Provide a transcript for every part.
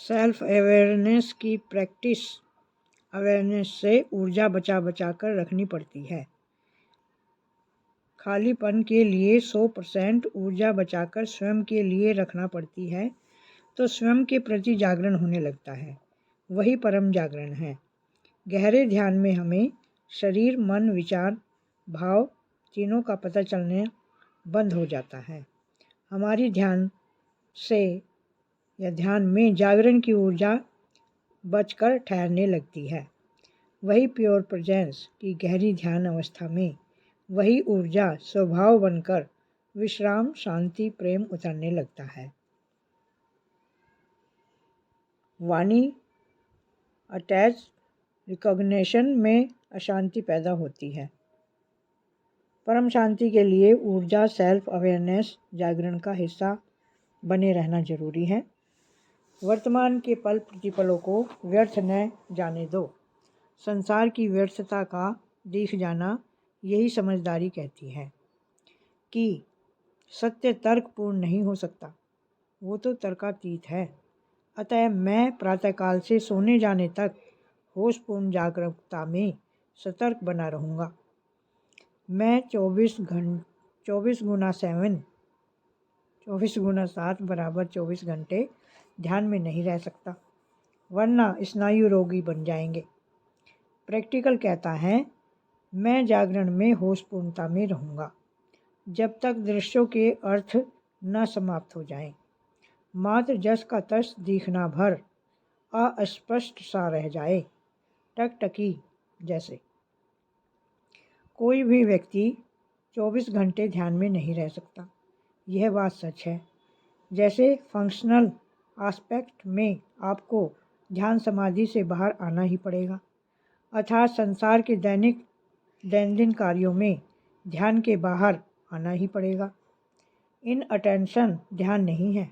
Self awareness की practice awareness से ऊर्जा बचा बचा कर रखनी पड़ती है। खालीपन के लिए 100% ऊर्जा बचाकर स्वयं के लिए रखना पड़ती है तो स्वयं के प्रति जागरण होने लगता है। वही परम जागरण है। गहरे ध्यान में हमें शरीर, मन, विचार, भाव तीनों का पता चलने बंद हो जाता है। हमारी ध्यान में जागरण की ऊर्जा बचकर ठहरने लगती है। वही प्योर प्रेजेंस की गहरी ध्यान अवस्था में वही ऊर्जा स्वभाव बनकर विश्राम, शांति, प्रेम उतरने लगता है। वाणी अटैच रिकॉग्निशन में अशांति पैदा होती है। परम शांति के लिए ऊर्जा, सेल्फ अवेयरनेस, जागरण का हिस्सा बने रहना जरूरी है। वर्तमान के पल प्रतिपलों को व्यर्थ न जाने दो। संसार की व्यर्थता का दिख जाना यही समझदारी कहती है कि सत्य तर्कपूर्ण नहीं हो सकता, वो तो तर्कातीत है। अतः मैं प्रातःकाल से सोने जाने तक होशपूर्ण जागरूकता में सतर्क बना रहूँगा। मैं 24 गुना 7 बराबर 24 घंटे ध्यान में नहीं रह सकता, वरना स्नायु रोगी बन जाएंगे। प्रैक्टिकल कहता है मैं जागरण में होशपूर्णता में रहूँगा जब तक दृश्यों के अर्थ न समाप्त हो जाएं। मात्र जस का तस दिखना भर अस्पष्ट सा रह जाए, टकटकी जैसे। कोई भी व्यक्ति 24 घंटे ध्यान में नहीं रह सकता, यह बात सच है। जैसे फंक्शनल एस्पेक्ट में आपको ध्यान समाधि से बाहर आना ही पड़ेगा, अर्थात संसार के दैनंदिन कार्यों में ध्यान के बाहर आना ही पड़ेगा। इन अटेंशन ध्यान नहीं है,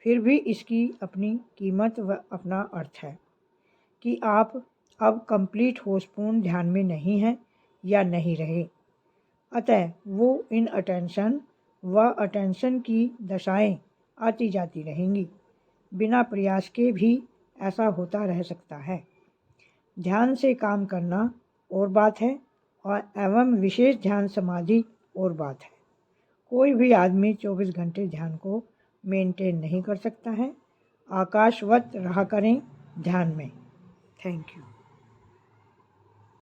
फिर भी इसकी अपनी कीमत व अपना अर्थ है कि आप अब कंप्लीट होशपूर्ण ध्यान में नहीं हैं या नहीं रहे। अतः वो इन अटेंशन व अटेंशन की दशाएं आती जाती रहेंगी। बिना प्रयास के भी ऐसा होता रह सकता है। ध्यान से काम करना और बात है और एवं विशेष ध्यान समाधि और बात है। कोई भी आदमी 24 घंटे ध्यान को मेंटेन नहीं कर सकता है। आकाशवत रहा करें ध्यान में। Thank you.